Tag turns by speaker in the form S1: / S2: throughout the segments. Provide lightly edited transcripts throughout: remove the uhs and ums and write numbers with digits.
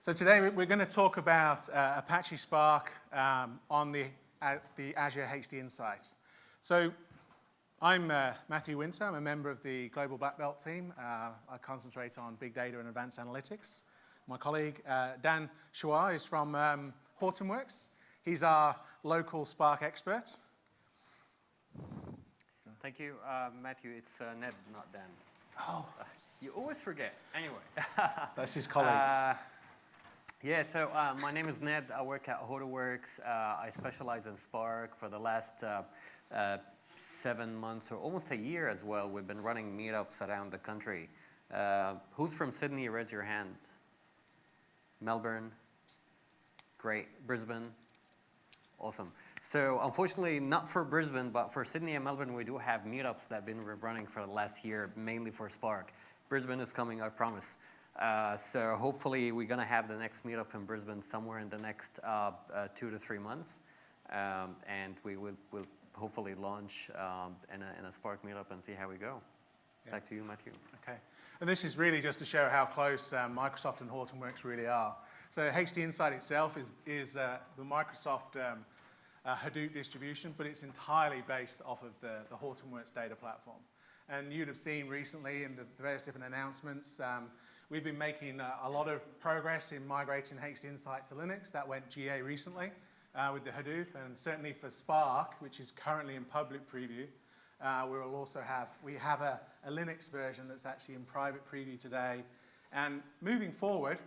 S1: So today we're going to talk about Apache Spark on the Azure HDInsight. So I'm Matthew Winter. I'm a member of the Global Black Belt team. I concentrate on big data and advanced analytics. My colleague Dan Chouard is from Hortonworks. He's our local Spark expert.
S2: Thank you, Matthew. It's Ned, not Dan.
S1: Oh,
S2: you always forget. Anyway.
S1: That's his colleague.
S2: So my name is Ned. I work at Hortonworks. I specialize in Spark for the last 7 months or almost a year as well. We've been running meetups around the country. Who's from Sydney? Raise your hand. Melbourne? Great. Brisbane? Awesome. So unfortunately, not for Brisbane, but for Sydney and Melbourne, we do have meetups that have been running for the last year, mainly for Spark. Brisbane is coming, I promise. So hopefully we're going to have the next meetup in Brisbane somewhere in the next 2 to 3 months. And we'll hopefully launch in a Spark meetup and see how we go. Yeah. Back to you, Matthew.
S1: Okay. And this is really just to show how close Microsoft and Hortonworks really are. So HDInsight itself is the Microsoft Hadoop distribution, but it's entirely based off of the Hortonworks data platform. And you'd have seen recently in the various different announcements, we've been making a lot of progress in migrating HDInsight to Linux. That went GA recently with the Hadoop, and certainly for Spark, which is currently in public preview, we have a Linux version that's actually in private preview today. And moving forward,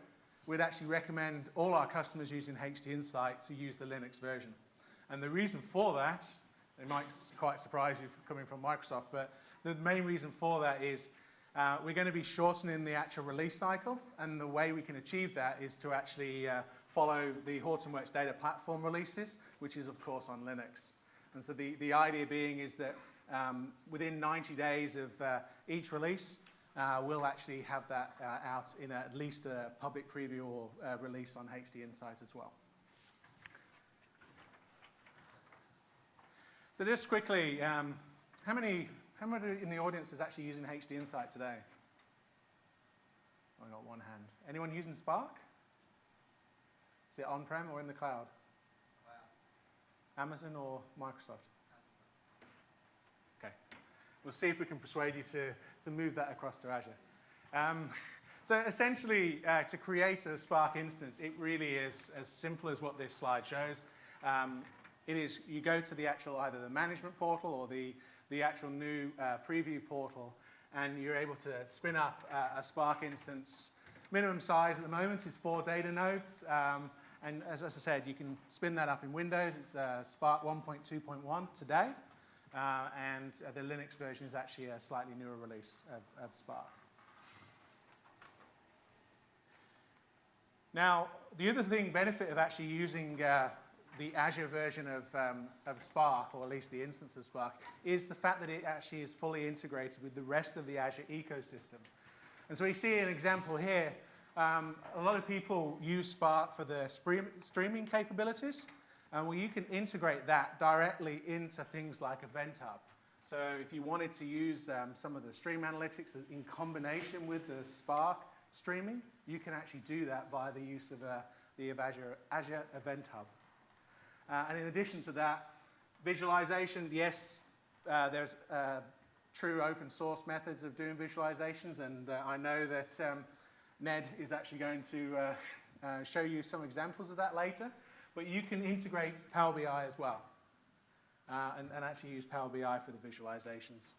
S1: we'd actually recommend all our customers using HDInsight to use the Linux version. And the reason for that, it might quite surprise you coming from Microsoft, but the main reason for that is we're going to be shortening the actual release cycle, and the way we can achieve that is to actually follow the Hortonworks data platform releases, which is of course on Linux. And so the idea being is that within 90 days of each release, we'll actually have that out in at least a public preview or release on HDInsight as well. So just quickly, how many in the audience is actually using HDInsight today? I got one hand. Anyone using Spark? Is it on-prem or in the cloud? Amazon or Microsoft? Okay. We'll see if we can persuade you to move that across to Azure. So essentially, to create a Spark instance, it really is as simple as what this slide shows. It is, you go to the actual, either the management portal or the actual new preview portal, and you're able to spin up a Spark instance. Minimum size at the moment is 4 data nodes. And as I said, you can spin that up in Windows. It's Spark 1.2.1 today. And the Linux version is actually a slightly newer release of Spark. Now, the other benefit of actually using the Azure version of Spark, or at least the instance of Spark, is the fact that it actually is fully integrated with the rest of the Azure ecosystem. And so we see an example here. A lot of people use Spark for the streaming capabilities, and you can integrate that directly into things like Event Hub. So if you wanted to use some of the stream analytics in combination with the Spark streaming, you can actually do that via the use of the Azure Event Hub. And in addition to that, visualization, yes, there's true open source methods of doing visualizations, and I know that Ned is actually going to show you some examples of that later, but you can integrate Power BI as well, and actually use Power BI for the visualizations.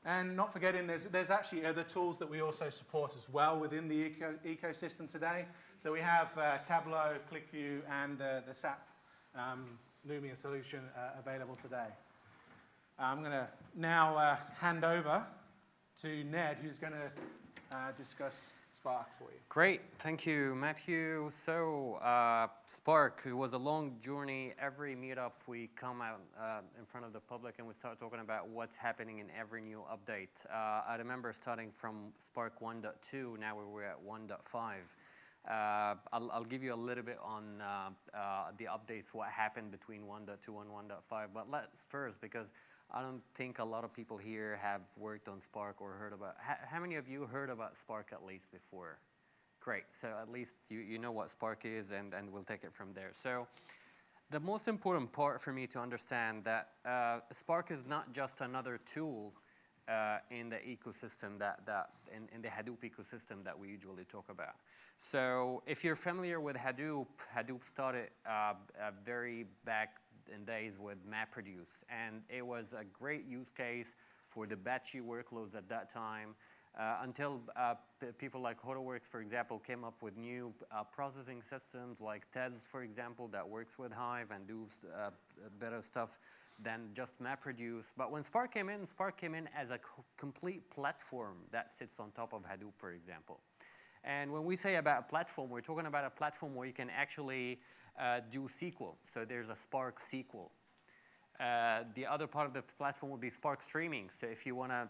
S1: And not forgetting, there's actually other tools that we also support as well within the ecosystem today. So we have Tableau, ClickView, and the SAP Lumia solution available today. I'm going to now hand over to Ned, who's going to discuss Spark for you.
S2: Great. Thank you, Matthew. So Spark, it was a long journey. Every meetup, we come out in front of the public and we start talking about what's happening in every new update. I remember starting from Spark 1.2, now we're at 1.5. I'll give you a little bit on the updates, what happened between 1.2 and 1.5. But let's first, because I don't think a lot of people here have worked on Spark or heard about. How many of you heard about Spark at least before? Great. So at least you know what Spark is, and we'll take it from there. So the most important part for me to understand that Spark is not just another tool in the ecosystem in the Hadoop ecosystem that we usually talk about. So if you're familiar with Hadoop, Hadoop started very back in days with MapReduce, and it was a great use case for the batchy workloads at that time. Until people like HortonWorks, for example, came up with new processing systems like Tez, for example, that works with Hive and do better stuff than just MapReduce. But when Spark came in as a complete platform that sits on top of Hadoop, for example. And when we say about a platform, we're talking about a platform where you can actually do SQL. So there's a Spark SQL. The other part of the platform would be Spark Streaming. So if you want to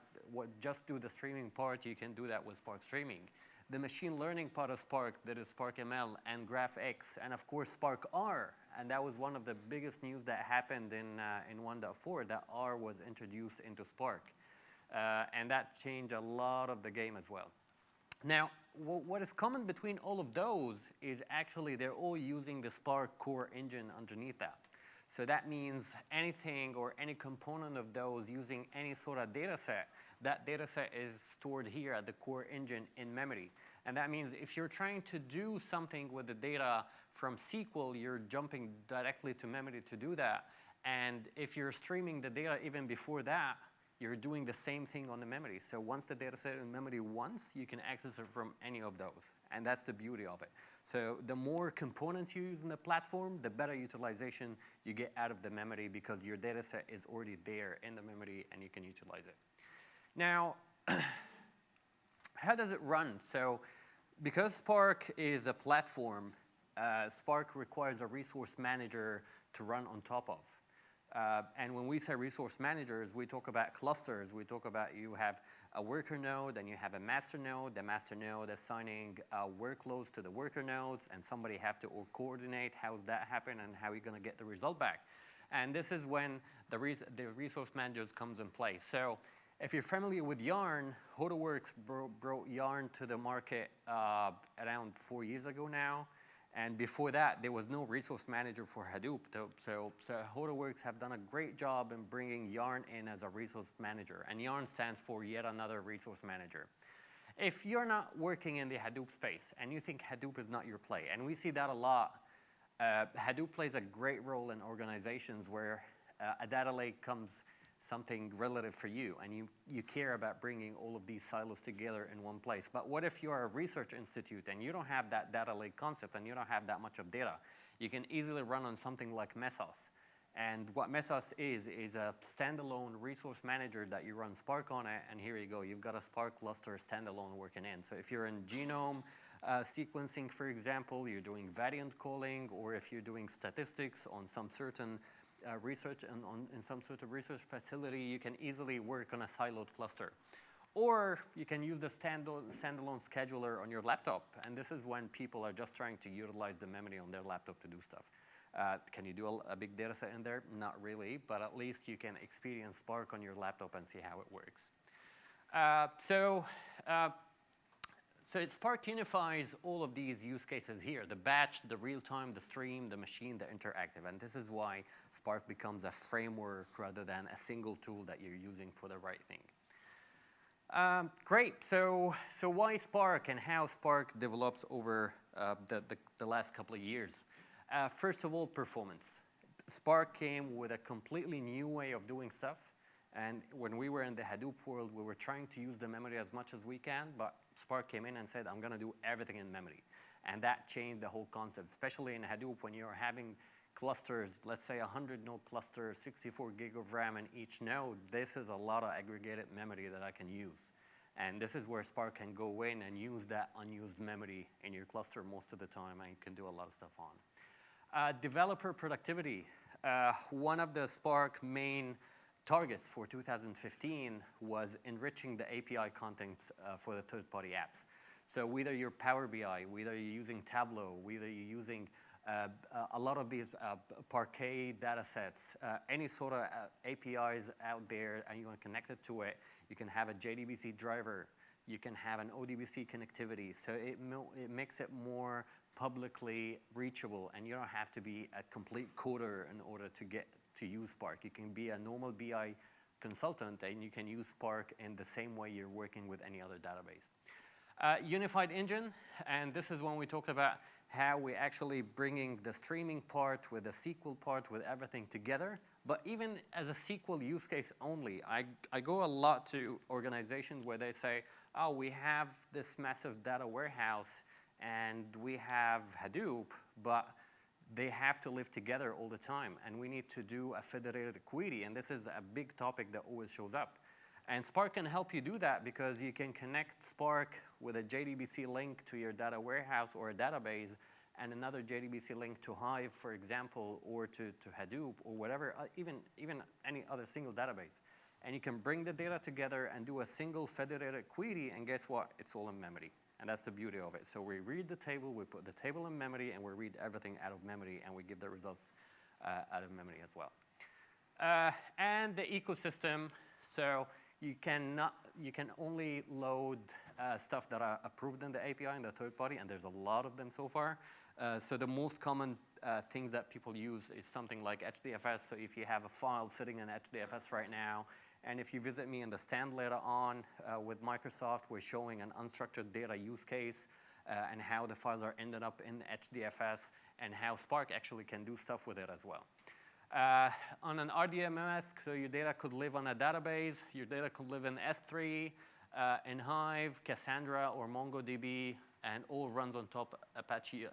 S2: just do the streaming part, you can do that with Spark Streaming. The machine learning part of Spark, that is Spark ML and GraphX, and of course Spark R. And that was one of the biggest news that happened in 1.4, that R was introduced into Spark. And that changed a lot of the game as well. Now, what is common between all of those is actually they're all using the Spark core engine underneath that. So that means anything or any component of those using any sort of data set, that data set is stored here at the core engine in memory. And that means if you're trying to do something with the data from SQL, you're jumping directly to memory to do that. And if you're streaming the data even before that, you're doing the same thing on the memory. So once the data set is in memory once, you can access it from any of those. And that's the beauty of it. So the more components you use in the platform, the better utilization you get out of the memory because your data set is already there in the memory and you can utilize it. Now, how does it run? So because Spark is a platform, Spark requires a resource manager to run on top of. And when we say resource managers, we talk about clusters. We talk about you have a worker node and you have a master node. The master node assigning workloads to the worker nodes, and somebody have to coordinate how that happen and how you're going to get the result back. And this is when the resource managers comes in place. So if you're familiar with Yarn, HortonWorks brought Yarn to the market around 4 years ago now. And before that, there was no resource manager for Hadoop. So HortonWorks have done a great job in bringing Yarn in as a resource manager. And Yarn stands for yet another resource manager. If you're not working in the Hadoop space and you think Hadoop is not your play, and we see that a lot, Hadoop plays a great role in organizations where a data lake comes something relative for you, and you care about bringing all of these silos together in one place. But what if you're a research institute and you don't have that data lake concept and you don't have that much of data? You can easily run on something like Mesos. And what Mesos is a standalone resource manager that you run Spark on it, and here you go. You've got a Spark cluster standalone working in. So if you're in genome sequencing, for example, you're doing variant calling, or if you're doing statistics on some certain research and in some sort of research facility, you can easily work on a siloed cluster. Or you can use the standalone scheduler on your laptop. And this is when people are just trying to utilize the memory on their laptop to do stuff. Can you do a big data set in there? Not really, but at least you can experience Spark on your laptop and see how it works. So Spark unifies all of these use cases here: the batch, the real-time, the stream, the machine, the interactive. And this is why Spark becomes a framework rather than a single tool that you're using for the right thing. Great. So why Spark and how Spark develops over the last couple of years? First of all, performance. Spark came with a completely new way of doing stuff. And when we were in the Hadoop world, we were trying to use the memory as much as we can, but Spark came in and said, I'm going to do everything in memory. And that changed the whole concept, especially in Hadoop when you're having clusters, let's say 100-node cluster, 64 gig of RAM in each node. This is a lot of aggregated memory that I can use. And this is where Spark can go in and use that unused memory in your cluster most of the time, and you can do a lot of stuff on. Developer productivity. One of the Spark main targets for 2015 was enriching the API content for the third-party apps. So whether you're Power BI, whether you're using Tableau, whether you're using A lot of these Parquet data sets, any sort of APIs out there, and you want to connect it to it, you can have a JDBC driver. You can have an ODBC connectivity. So it makes it more publicly reachable, and you don't have to be a complete coder in order to get to use Spark. You can be a normal BI consultant, and you can use Spark in the same way you're working with any other database. Unified engine, and this is when we talked about how we're actually bringing the streaming part with the SQL part with everything together. But even as a SQL use case only, I go a lot to organizations where they say, oh, we have this massive data warehouse and we have Hadoop, but they have to live together all the time. And we need to do a federated query. And this is a big topic that always shows up. And Spark can help you do that because you can connect Spark with a JDBC link to your data warehouse or a database, and another JDBC link to Hive, for example, or to Hadoop or whatever, even any other single database. And you can bring the data together and do a single federated query, and guess what? It's all in memory. And that's the beauty of it. So we read the table, we put the table in memory, and we read everything out of memory, and we give the results out of memory as well. And the ecosystem. So you can only load stuff that are approved in the API in the third party, and there's a lot of them so far. So the most common thing that people use is something like HDFS. So if you have a file sitting in HDFS right now, and if you visit me in the stand later on with Microsoft, we're showing an unstructured data use case and how the files are ended up in HDFS and how Spark actually can do stuff with it as well. On an RDMS, so your data could live on a database, your data could live in S3, in Hive, Cassandra, or MongoDB, and all runs on top Apache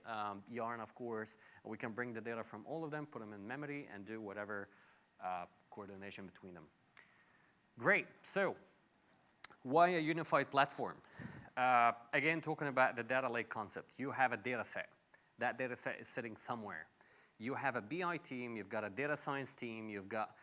S2: Yarn, of course. And we can bring the data from all of them, put them in memory, and do whatever coordination between them. Great. So why a unified platform? Again, talking about the data lake concept. You have a data set. That data set is sitting somewhere. You have a BI team, you've got a data science team, you've got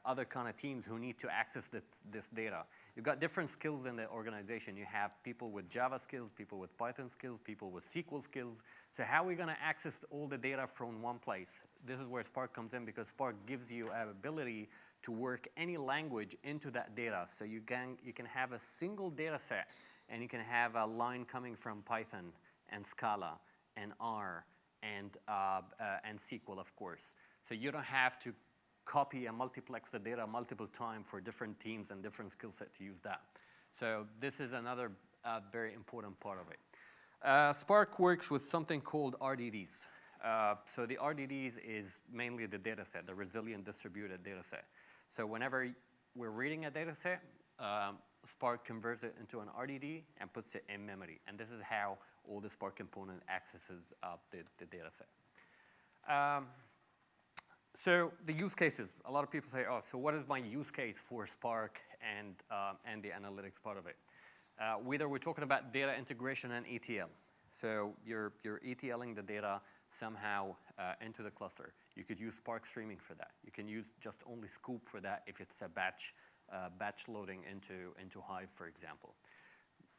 S2: other kind of teams who need to access this data. You've got different skills in the organization. You have people with Java skills, people with Python skills, people with SQL skills. So how are we going to access all the data from one place? This is where Spark comes in, because Spark gives you an ability to work any language into that data. So you can have a single data set, and you can have a line coming from Python and Scala and R and SQL, of course. So you don't have to copy and multiplex the data multiple times for different teams and different skill set to use that. So this is another very important part of it. Spark works with something called RDDs. So the RDDs is mainly the data set, the resilient distributed data set. So whenever we're reading a data set, Spark converts it into an RDD and puts it in memory. And this is how all the Spark component accesses the data set. So the use cases, a lot of people say, oh, so what is my use case for Spark and the analytics part of it? Whether we're talking about data integration and ETL. So you're ETLing the data somehow into the cluster. You could use Spark streaming for that. You can use just only Scoop for that if it's a batch loading into Hive, for example.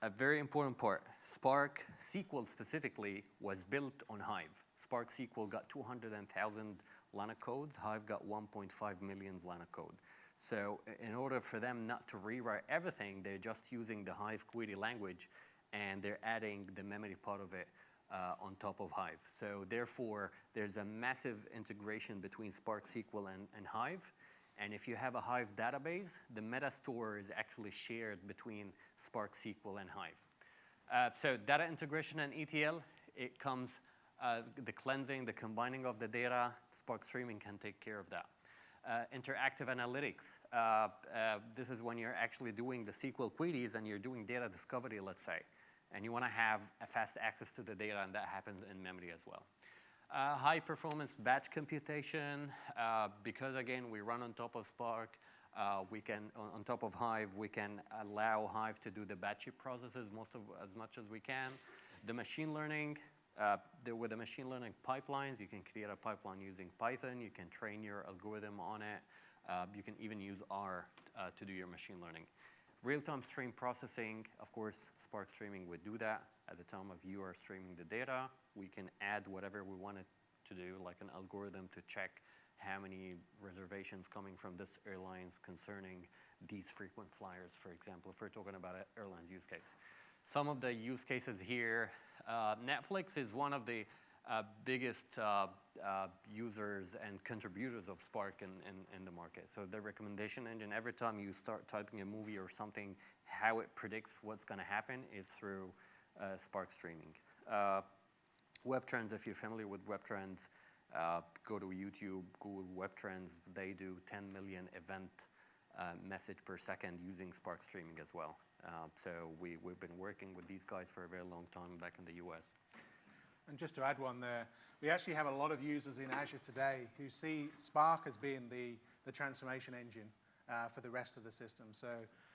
S2: A very important part, Spark SQL specifically was built on Hive. Spark SQL got 200,000 line of codes. Hive got 1.5 million line of code. So in order for them not to rewrite everything, they're just using the Hive query language, and they're adding the memory part of it on top of Hive. So therefore, there's a massive integration between Spark SQL and Hive. And if you have a Hive database, the meta store is actually shared between Spark SQL and Hive. So data integration and ETL, it comes, the cleansing, the combining of the data, Spark streaming can take care of that. Interactive analytics, this is when you're actually doing the SQL queries and you're doing data discovery, let's say. And you want to have a fast access to the data, and that happens in memory as well. High performance batch computation, because again, we run on top of Spark, we can, on top of Hive, we can allow Hive to do the batchy processes as much as we can. The machine learning, with the machine learning pipelines, you can create a pipeline using Python, you can train your algorithm on it, you can even use R to do your machine learning. Real-time stream processing, of course, Spark streaming would do that. At the time of you are streaming the data, we can add whatever we wanted to do, like an algorithm to check how many reservations coming from this airlines concerning these frequent flyers, for example, if we're talking about an airlines use case. Some of the use cases here, Netflix is one of the biggest users and contributors of Spark in the market. So the recommendation engine, every time you start typing a movie or something, how it predicts what's going to happen is through Spark streaming. Web Trends, if you're familiar with Web Trends, go to YouTube, Google Web Trends. They do 10 million event message per second using Spark streaming as well. So we've been working with these guys for a very long time back in the US.
S1: And just to add one there, we actually have a lot of users in Azure today who see Spark as being the transformation engine for the rest of the system. So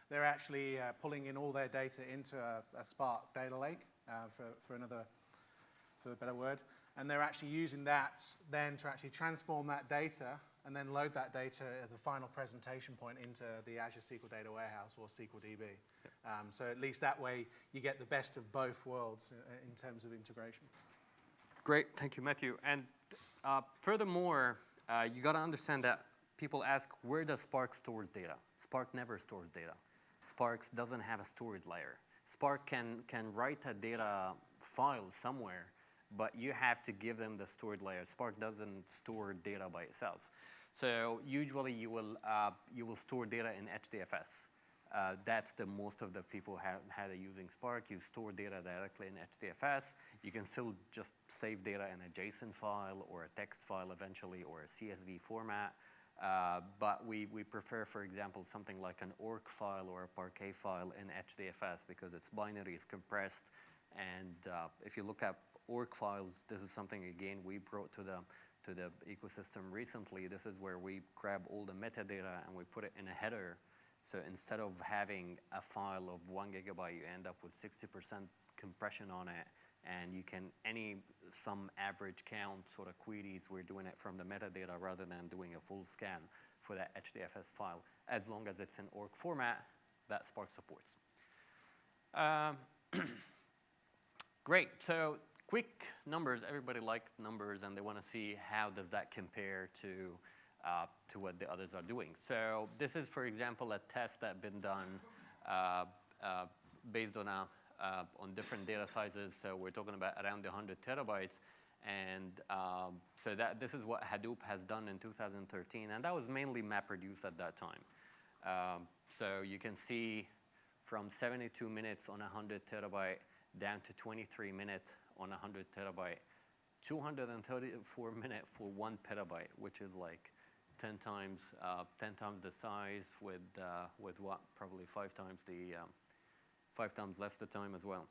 S1: they're actually pulling in all their data into a Spark data lake, for a better word. And they're actually using that then to actually transform that data and then load that data at the final presentation point into the Azure SQL Data Warehouse or SQL DB. Yep. So at least that way you get the best of both worlds in terms of integration.
S2: Great, thank you, Matthew. And furthermore, you got to understand that people ask, where does Spark store data? Spark never stores data. Spark doesn't have a storage layer. Spark can write a data file somewhere, but you have to give them the storage layer. Spark doesn't store data by itself. So usually you will store data in HDFS. That's the most of the people how they're using Spark. You store data directly in HDFS. You can still just save data in a JSON file or a text file eventually or a CSV format. But we prefer, for example, something like an org file or a Parquet file in HDFS because its binary is compressed. And if you look at org files, this is something, again, we brought to the ecosystem recently. This is where we grab all the metadata and we put it in a header. So instead of having a file of 1 gigabyte, you end up with 60% compression on it. And you can, some average count sort of queries, we're doing it from the metadata rather than doing a full scan for that HDFS file. As long as it's in org format, that Spark supports. Great, so quick numbers. Everybody likes numbers and they want to see how does that compare to what the others are doing. So this is, for example, a test that's been done based on different data sizes. So we're talking about around 100 terabytes. And so this is what Hadoop has done in 2013. And that was mainly MapReduce at that time. So you can see from 72 minutes on 100 terabyte down to 23 minutes on 100 terabyte, 234 minutes for 1 petabyte, which is like 10 times the size with what, probably 5 times less the time as well.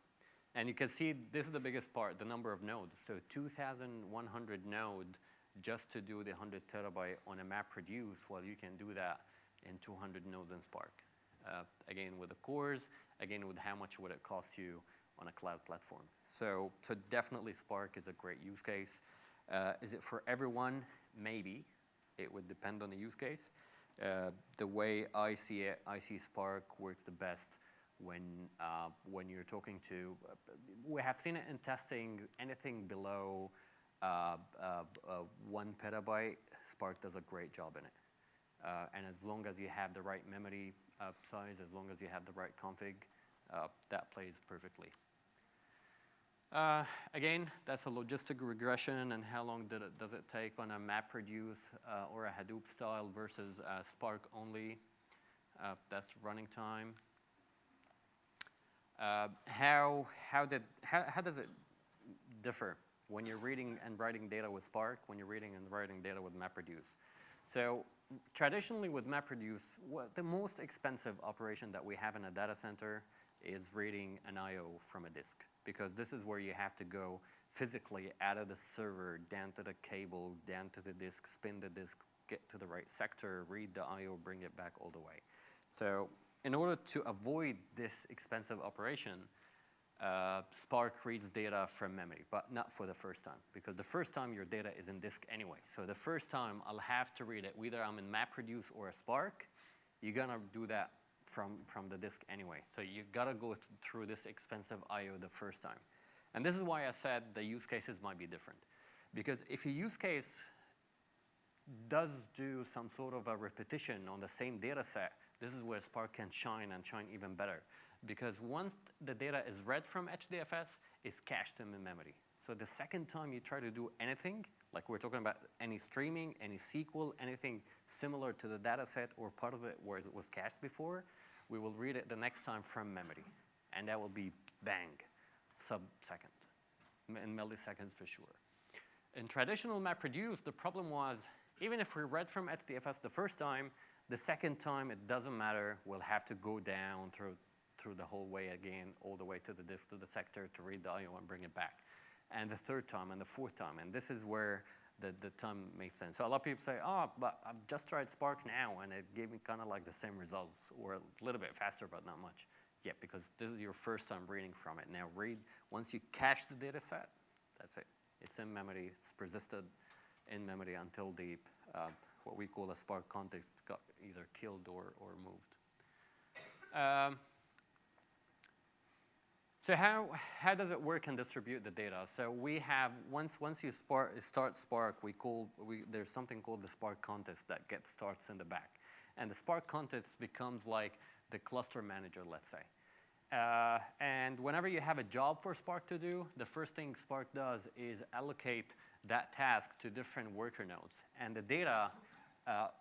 S2: And you can see this is the biggest part, the number of nodes. So 2,100 nodes just to do the 100 terabyte on a MapReduce, well, you can do that in 200 nodes in Spark. Again, with the cores, again, with how much would it cost you on a cloud platform. So definitely Spark is a great use case. Is it for everyone? Maybe. It would depend on the use case. The way I see it, I see Spark works the best when you're talking to, we have seen it in testing, anything below 1 petabyte, Spark does a great job in it. And as long as you have the right memory size, as long as you have the right config, that plays perfectly. Again, that's a logistic regression and how long does it take on a MapReduce or a Hadoop style versus Spark only. That's running time. How does it differ when you're reading and writing data with Spark, when you're reading and writing data with MapReduce? So traditionally with MapReduce, the most expensive operation that we have in a data center is reading an I/O from a disk, because this is where you have to go physically out of the server, down to the cable, down to the disk, spin the disk, get to the right sector, read the I/O, bring it back all the way. So in order to avoid this expensive operation, Spark reads data from memory, but not for the first time, because the first time your data is in disk anyway. So the first time I'll have to read it, whether I'm in MapReduce or a Spark, you're gonna do that from the disk anyway. So you gotta go through this expensive I/O the first time. And this is why I said the use cases might be different. Because if your use case does do some sort of a repetition on the same data set, this is where Spark can shine and shine even better. Because once the data is read from HDFS, it's cached in memory. So the second time you try to do anything, like we're talking about any streaming, any SQL, anything similar to the data set or part of it where it was cached before, we will read it the next time from memory. And that will be bang, sub-second, in milliseconds for sure. In traditional MapReduce, the problem was, even if we read from HDFS the first time, the second time, it doesn't matter. We'll have to go down through the whole way again, all the way to the disk, to the sector, to read the I/O and bring it back. And the third time and the fourth time. And this is where the time makes sense. So a lot of people say, oh, but I've just tried Spark now, and it gave me kind of like the same results, or a little bit faster, but not much. Yeah, because this is your first time reading from it. Now once you cache the data set, that's it. It's in memory. It's persisted in memory until the what we call a Spark context got either killed or moved. So how does it work and distribute the data? So we have, once you start Spark, there's something called the Spark context that starts in the back. And the Spark context becomes like the cluster manager, let's say. And whenever you have a job for Spark to do, the first thing Spark does is allocate that task to different worker nodes. And the data,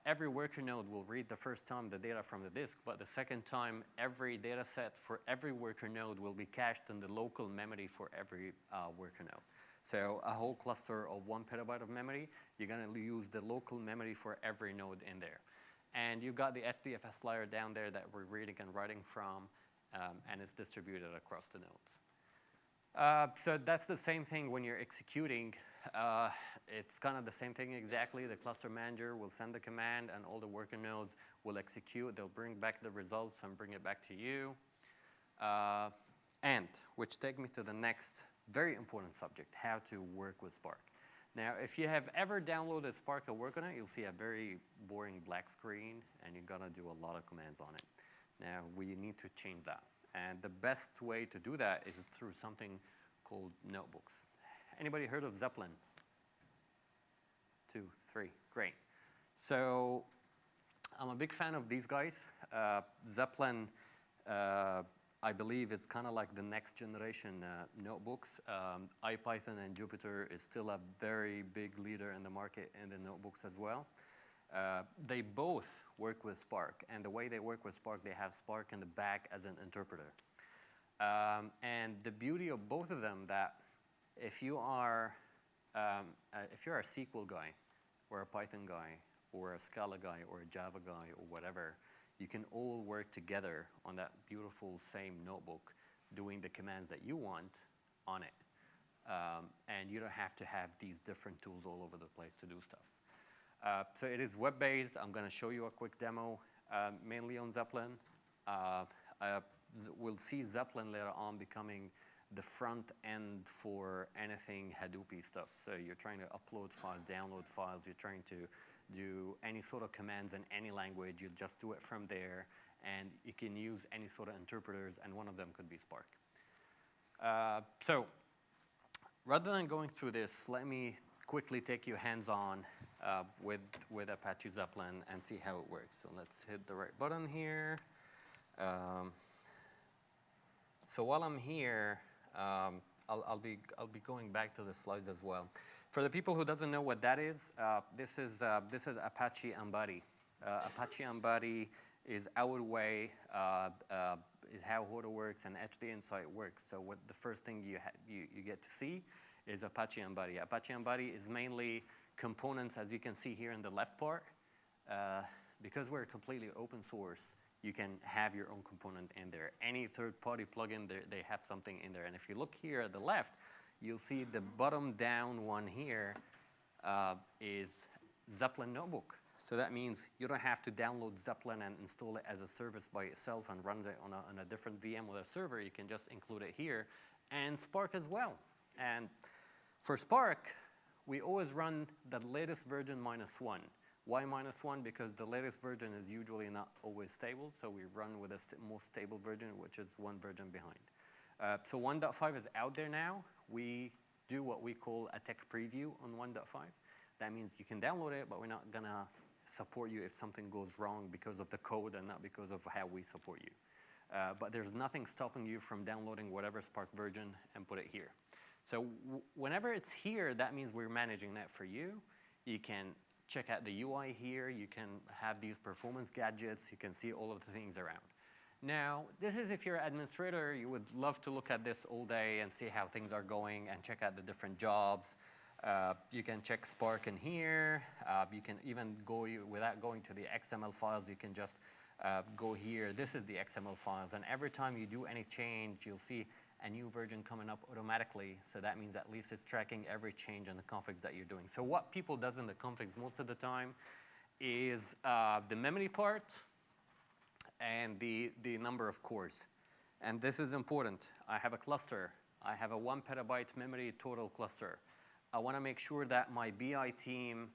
S2: every worker node will read the first time the data from the disk, but the second time, every data set for every worker node will be cached in the local memory for every worker node. So a whole cluster of 1 petabyte of memory, you're going to use the local memory for every node in there. And you've got the HDFS layer down there that we're reading and writing from, and it's distributed across the nodes. So that's the same thing when you're executing. It's kind of the same thing exactly. The cluster manager will send the command, and all the worker nodes will execute. They'll bring back the results and bring it back to you. And which takes me to the next very important subject, how to work with Spark. Now, if you have ever downloaded Spark and work on it, you'll see a very boring black screen, and you're going to do a lot of commands on it. Now, we need to change that. And the best way to do that is through something called notebooks. Anybody heard of Zeppelin? 2, 3, great. So I'm a big fan of these guys. Zeppelin, I believe it's kind of like the next generation notebooks. IPython and Jupyter is still a very big leader in the market in the notebooks as well. They both work with Spark, and the way they work with Spark, they have Spark in the back as an interpreter. And the beauty of both of them that if you are a SQL guy, or a Python guy, or a Scala guy, or a Java guy, or whatever, you can all work together on that beautiful same notebook, doing the commands that you want on it. And you don't have to have these different tools all over the place to do stuff. So it is web-based. I'm going to show you a quick demo, mainly on Zeppelin. We'll see Zeppelin later on becoming the front end for anything Hadoop stuff. So you're trying to upload files, download files. You're trying to do any sort of commands in any language. You just do it from there. And you can use any sort of interpreters, and one of them could be Spark. So rather than going through this, let me quickly take you hands-on with Apache Zeppelin and see how it works. So let's hit the right button here. So while I'm here, I'll be going back to the slides as well. For the people who doesn't know what that is, this is Apache Embody. Apache Embody is our way, is how HortonWorks and HDInsight works. So what the first thing you get to see is Apache Embody. Apache Embody is mainly components, as you can see here in the left part. Because we're completely open source, you can have your own component in there. Any third-party plugin, they have something in there. And if you look here at the left, you'll see the bottom-down one here is Zeppelin Notebook. So that means you don't have to download Zeppelin and install it as a service by itself and run it on a different VM with a server. You can just include it here. And Spark as well. And for Spark, we always run the latest version -1. Why -1? Because the latest version is usually not always stable. So we run with the most stable version, which is one version behind. So 1.5 is out there now. We do what we call a tech preview on 1.5. That means you can download it, but we're not going to support you if something goes wrong because of the code and not because of how we support you. But there's nothing stopping you from downloading whatever Spark version and put it here. So whenever it's here, that means we're managing that for you. You can check out the UI here. You can have these performance gadgets. You can see all of the things around. Now, this is if you're an administrator, you would love to look at this all day and see how things are going and check out the different jobs. You can check Spark in here. You can even go, without going to the XML files, you can just go here. This is the XML files. And every time you do any change, you'll see a new version coming up automatically. So that means at least it's tracking every change in the configs that you're doing. So what people does in the configs most of the time is the memory part and the number of cores. And this is important. I have a cluster. I have a 1 petabyte memory total cluster. I want to make sure that my BI team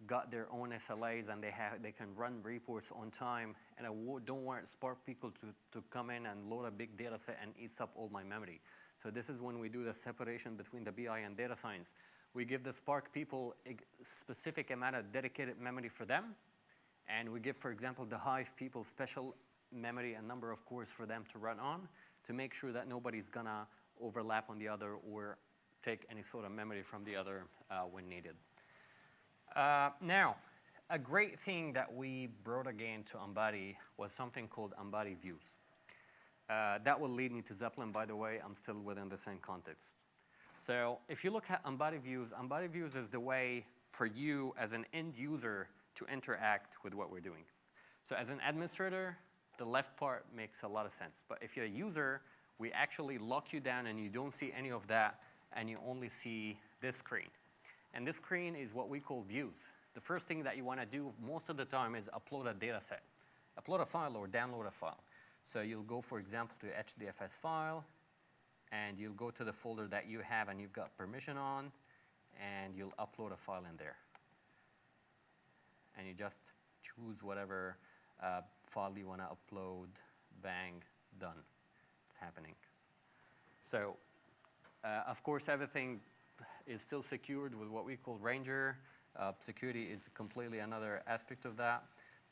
S2: got their own SLAs and they can run reports on time. And I don't want Spark people to come in and load a big data set and eats up all my memory. So this is when we do the separation between the BI and data science. We give the Spark people a specific amount of dedicated memory for them. And we give, for example, the Hive people special memory and number of cores for them to run on to make sure that nobody's going to overlap on the other or take any sort of memory from the other when needed. Now, a great thing that we brought again to Embody was something called Embody Views. That will lead me to Zeppelin, by the way. I'm still within the same context. So if you look at Embody Views is the way for you as an end user to interact with what we're doing. So as an administrator, the left part makes a lot of sense. But if you're a user, we actually lock you down and you don't see any of that, and you only see this screen. And this screen is what we call views. The first thing that you want to do most of the time is upload a data set. Upload a file or download a file. So you'll go, for example, to HDFS file, and you'll go to the folder that you have and you've got permission on, and you'll upload a file in there. And you just choose whatever file you want to upload, bang, done. It's happening. So, of course, everything is still secured with what we call Ranger. Security is completely another aspect of that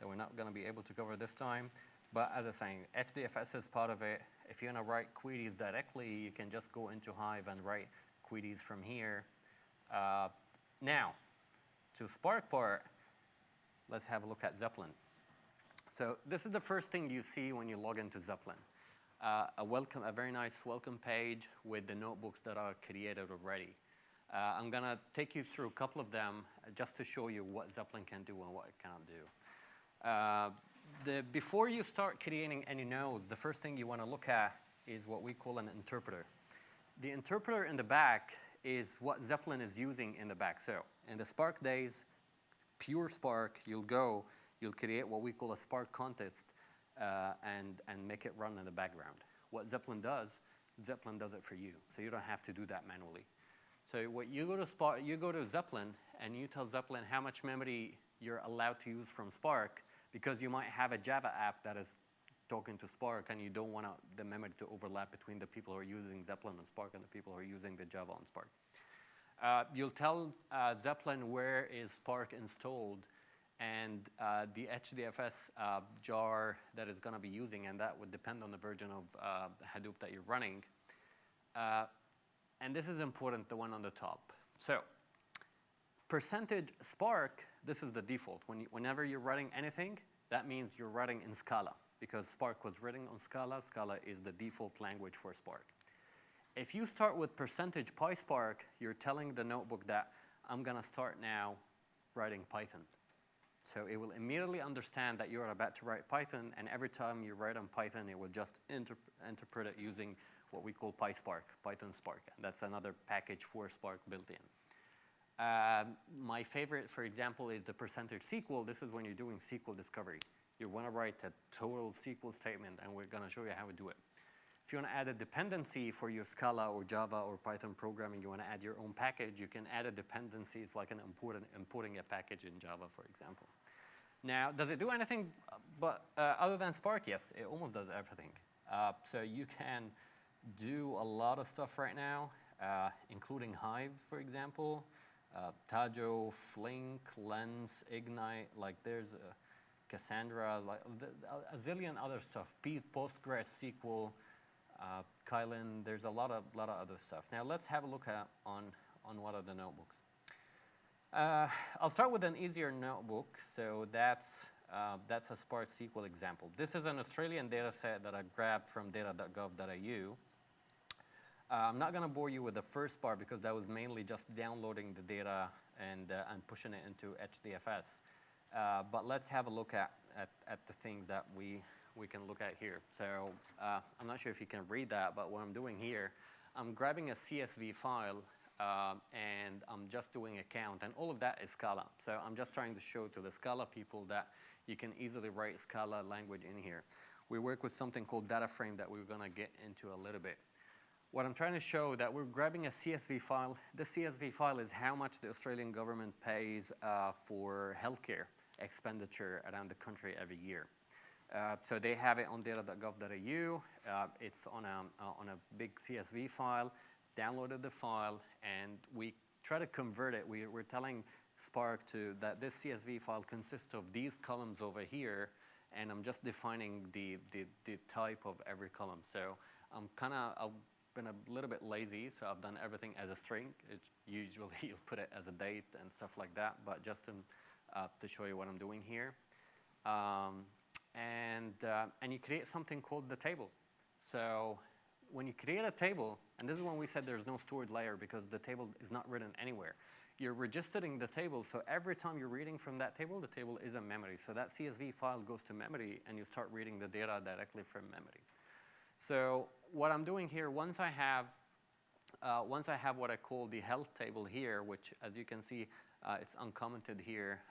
S2: we're not going to be able to cover this time. But as I was saying, HDFS is part of it. If you want to write queries directly, you can just go into Hive and write queries from here. Now, to Spark part, let's have a look at Zeppelin. So this is the first thing you see when you log into Zeppelin. A very nice welcome page with the notebooks that are created already. I'm going to take you through a couple of them just to show you what Zeppelin can do and what it cannot do. Before you start creating any nodes, the first thing you want to look at is what we call an interpreter. The interpreter in the back is what Zeppelin is using in the back. So in the Spark days, pure Spark, you'll create what we call a Spark context and make it run in the background. What Zeppelin does it for you. So you don't have to do that manually. So what you go to Spark, you go to Zeppelin and you tell Zeppelin how much memory you're allowed to use from Spark, because you might have a Java app that is talking to Spark and you don't want the memory to overlap between the people who are using Zeppelin on Spark and the people who are using the Java on Spark. You'll tell Zeppelin where is Spark installed and the HDFS jar that it's going to be using, and that would depend on the version of Hadoop that you're running. And this is important, the one on the top. So percentage Spark, this is the default. Whenever you're writing anything, that means you're writing in Scala, because Spark was written on Scala. Scala is the default language for Spark. If you start with percentage PySpark, you're telling the notebook that I'm going to start now writing Python. So it will immediately understand that you're about to write Python, and every time you write on Python, it will just interpret it using what we call PySpark, Python Spark. And that's another package for Spark built in. My favorite, for example, is the percentage SQL. This is when you're doing SQL discovery. You want to write a total SQL statement, and we're going to show you how to do it. If you want to add a dependency for your Scala or Java or Python programming, you want to add your own package, you can add a dependency. It's like importing a package in Java, for example. Now, does it do anything other than Spark? Yes, it almost does everything. So you can do a lot of stuff right now. including Hive, for example, Tajo, Flink, Lens, Ignite, like there's Cassandra, like a zillion other stuff. Postgres, SQL, Kylin, there's a lot of other stuff. Now let's have a look on what are the notebooks. I'll start with an easier notebook. So that's a Spark SQL example. This is an Australian data set that I grabbed from data.gov.au. I'm not going to bore you with the first part because that was mainly just downloading the data and pushing it into HDFS. But let's have a look at the things that we can look at here. So I'm not sure if you can read that, but what I'm doing here, I'm grabbing a CSV file and I'm just doing a count, and all of that is Scala. So I'm just trying to show to the Scala people that you can easily write Scala language in here. We work with something called data frame that we're going to get into a little bit. What I'm trying to show that we're grabbing a CSV file. The CSV file is how much the Australian government pays for healthcare expenditure around the country every year. So they have it on data.gov.au. It's on a big CSV file. Downloaded the file, and we try to convert it. We're telling Spark that this CSV file consists of these columns over here, and I'm just defining the type of every column. So I've been a little bit lazy, so I've done everything as a string. It's usually you put it as a date and stuff like that, but just to show you what I'm doing here. And you create something called the table. So when you create a table, and this is when we said there's no storage layer because the table is not written anywhere. You're registering the table, so every time you're reading from that table, the table is in memory. So that CSV file goes to memory, and you start reading the data directly from memory. So what I'm doing here, once I have what I call the health table here, which as you can see, it's uncommented here,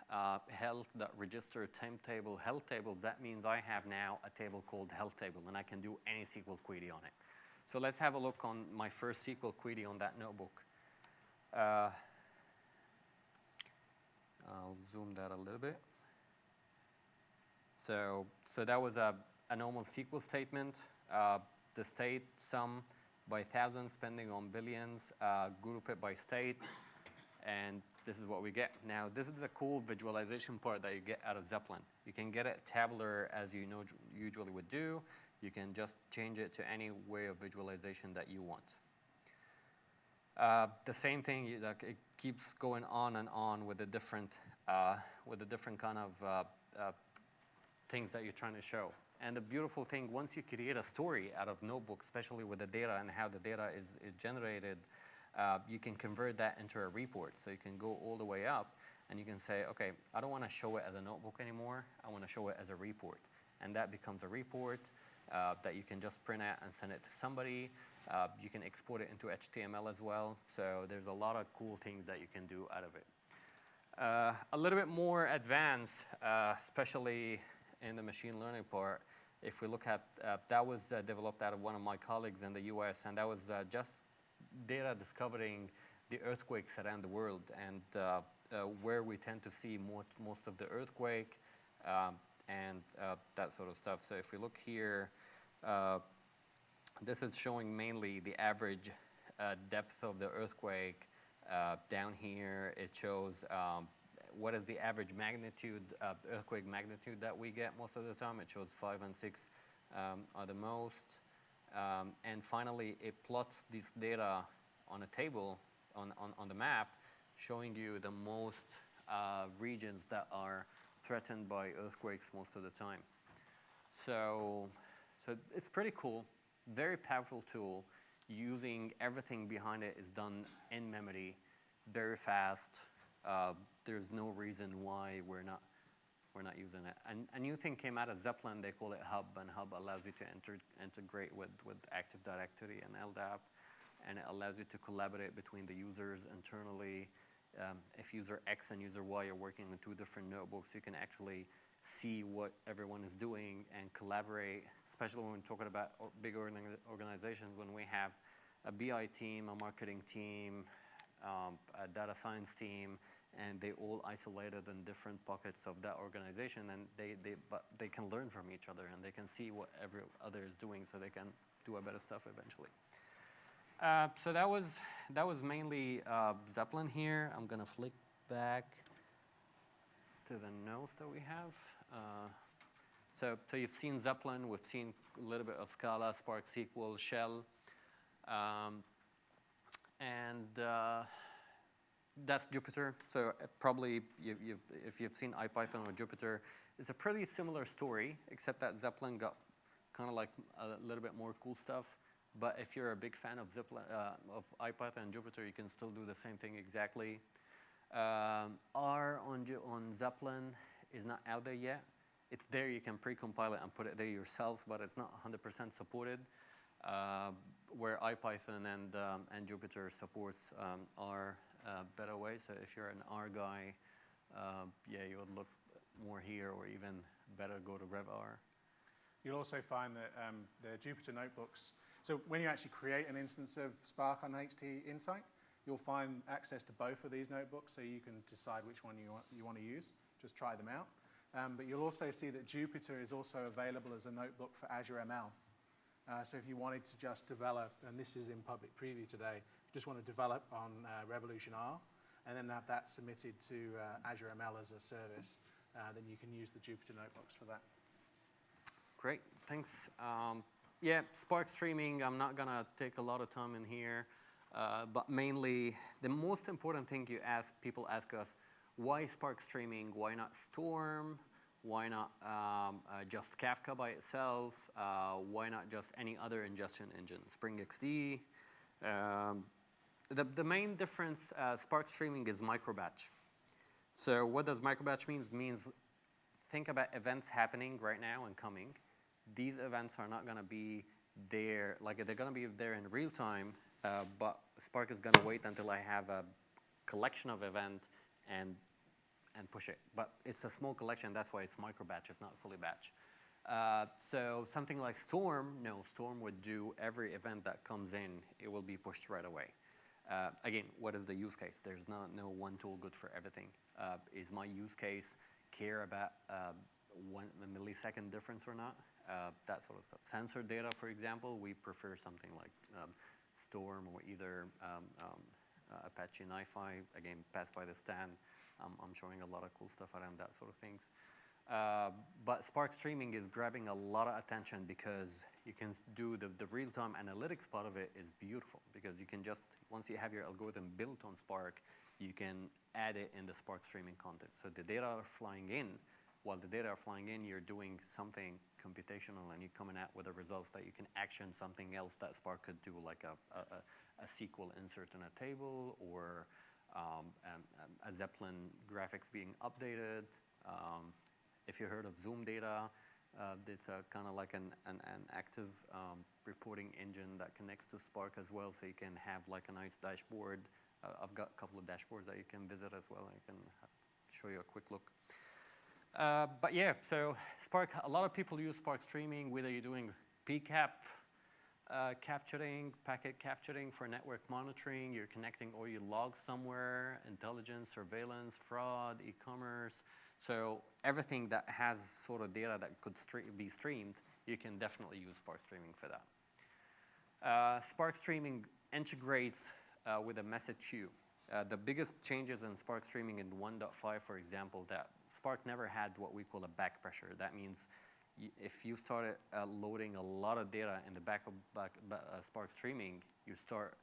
S2: health.register temp table, health tables, that means I have now a table called health table, and I can do any SQL query on it. So let's have a look on my first SQL query on that notebook. I'll zoom that a little bit. So that was a normal SQL statement. The state sum by thousands, spending on billions, group it by state, and this is what we get. Now, this is the cool visualization part that you get out of Zeppelin. You can get it tabular as you usually would do. You can just change it to any way of visualization that you want. The same thing, it keeps going on and on with the different kind of things that you're trying to show. And the beautiful thing, once you create a story out of notebook, especially with the data and how the data is generated, you can convert that into a report. So you can go all the way up and you can say, okay, I don't want to show it as a notebook anymore. I want to show it as a report. And that becomes a report that you can just print out and send it to somebody. You can export it into HTML as well. So there's a lot of cool things that you can do out of it. A little bit more advanced, especially in the machine learning part, if we look at, that was developed out of one of my colleagues in the US, and that was just data discovering the earthquakes around the world and where we tend to see most of the earthquake and that sort of stuff. So if we look here, this is showing mainly the average depth of the earthquake. Down here, it shows what is the average magnitude, earthquake magnitude that we get most of the time. It shows 5 and 6 are the most. And finally, it plots this data on a table, on the map, showing you the most regions that are threatened by earthquakes most of the time. So it's pretty cool, very powerful tool. Using everything behind it is done in memory, very fast. There's no reason why we're not using it. And a new thing came out of Zeppelin. They call it Hub, and Hub allows you to integrate with Active Directory and LDAP, and it allows you to collaborate between the users internally. If user X and user Y are working on 2 different notebooks, you can actually see what everyone is doing and collaborate, especially when we're talking about big organizations, when we have a BI team, a marketing team, a data science team, and they all isolated in different pockets of that organization, and but they can learn from each other, and they can see what every other is doing, so they can do a better stuff eventually. So that was mainly Zeppelin here. I'm gonna flick back to the notes that we have. So you've seen Zeppelin, we've seen a little bit of Scala, Spark SQL, Shell, and that's Jupyter. So probably if you've seen IPython or Jupyter, it's a pretty similar story, except that Zeppelin got kind of like a little bit more cool stuff. But if you're a big fan of IPython and Jupyter, you can still do the same thing exactly. R on Zeppelin is not out there yet. It's there, you can pre-compile it and put it there yourself, but it's not 100% supported. Where IPython and Jupyter supports R better way. So if you're an R guy, yeah, you would look more here, or even better go to RevR.
S1: You'll also find that the Jupyter notebooks, so when you actually create an instance of Spark on HDInsight, you'll find access to both of these notebooks, so you can decide which one you want to use. Just try them out. But you'll also see that Jupyter is also available as a notebook for Azure ML. So if you wanted to just develop, and this is in public preview today, just want to develop on Revolution R, and then have that submitted to Azure ML as a service, then you can use the Jupyter notebooks for that.
S2: Great, thanks. Yeah, Spark streaming, I'm not gonna take a lot of time in here, but mainly the most important thing people ask us, why Spark streaming? Why not Storm? Why not just Kafka by itself? Why not just any other ingestion engine? Spring XD. The main difference, Spark streaming is microbatch. So what does microbatch mean? It means think about events happening right now and coming. These events are not gonna be there, like they're gonna be there in real time, but Spark is gonna wait until I have a collection of events and push it. But it's a small collection, that's why it's microbatch, it's not fully batch. So something like Storm, no, Storm would do every event that comes in, it will be pushed right away. Again, what is the use case? There's no one tool good for everything. Is my use case care about a millisecond difference or not? That sort of stuff. Sensor data, for example, we prefer something like Storm or either Apache NiFi, again, passed by the stand. I'm showing a lot of cool stuff around that sort of things. But Spark streaming is grabbing a lot of attention because you can do the real-time analytics part of it is beautiful, because you can just, once you have your algorithm built on Spark, you can add it in the Spark streaming context. So the data are flying in. While the data are flying in, you're doing something computational and you're coming out with the results that you can action something else that Spark could do, like a SQL insert in a table, or a Zeppelin graphics being updated. If you heard of Zoom data, it's a kind of like an active reporting engine that connects to Spark as well, so you can have like a nice dashboard. I've got a couple of dashboards that you can visit as well. I can show you a quick look. But yeah, so Spark, a lot of people use Spark streaming, whether you're doing PCAP capturing, packet capturing for network monitoring, you're connecting all your logs somewhere, intelligence, surveillance, fraud, e-commerce. So everything that has sort of data that could be streamed, you can definitely use Spark streaming for that. Spark streaming integrates with a message queue. The biggest changes in Spark streaming in 1.5, for example, that Spark never had what we call a back pressure. That means if you started loading a lot of data in the back of Spark streaming, you start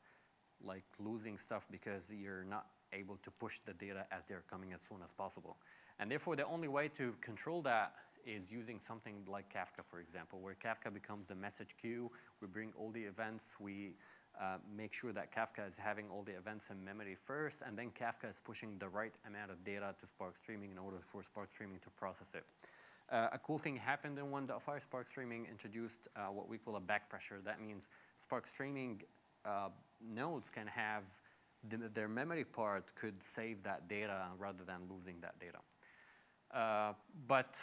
S2: like losing stuff because you're not able to push the data as they're coming as soon as possible. And therefore, the only way to control that is using something like Kafka, for example, where Kafka becomes the message queue. We bring all the events, we make sure that Kafka is having all the events in memory first, and then Kafka is pushing the right amount of data to Spark streaming in order for Spark streaming to process it. A cool thing happened in 1.5, Spark streaming introduced what we call a back pressure. That means Spark streaming nodes can have their memory part could save that data rather than losing that data. But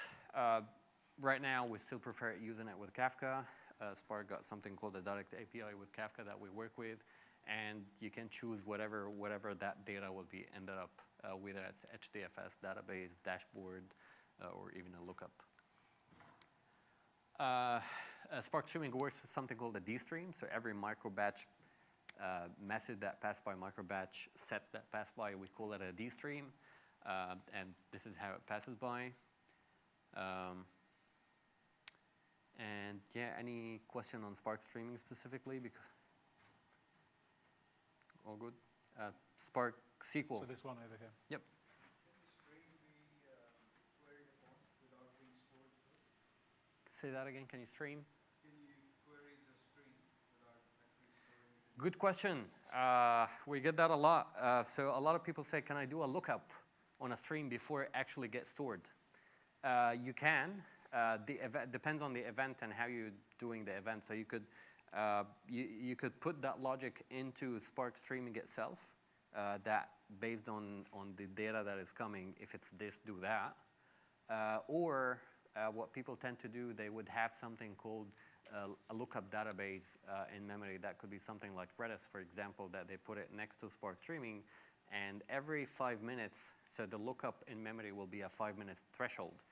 S2: right now, we still prefer using it with Kafka. Spark got something called the direct API with Kafka that we work with, and you can choose whatever that data will be ended up, whether it's HDFS, database, dashboard, or even a lookup. Spark streaming works with something called a D-stream, so every micro batch message that passed by microbatch, set that passed by, we call it a D stream, and this is how it passes by. And yeah, any question on Spark streaming specifically? Because all good. Spark SQL.
S1: So this one over here.
S2: Yep. Say that again. Can you stream?
S3: Can you query the stream without actually storing it?
S2: Good question. We get that a lot. So a lot of people say, can I do a lookup on a stream before it actually gets stored? You can. The event depends on the event and how you're doing the event. So you could you could put that logic into Spark streaming itself. That based on the data that is coming, if it's this, do that. Or what people tend to do, they would have something called a lookup database in memory. That could be something like Redis, for example, that they put it next to Spark streaming. And every 5 minutes, so the lookup in memory will be a 5 minutes threshold.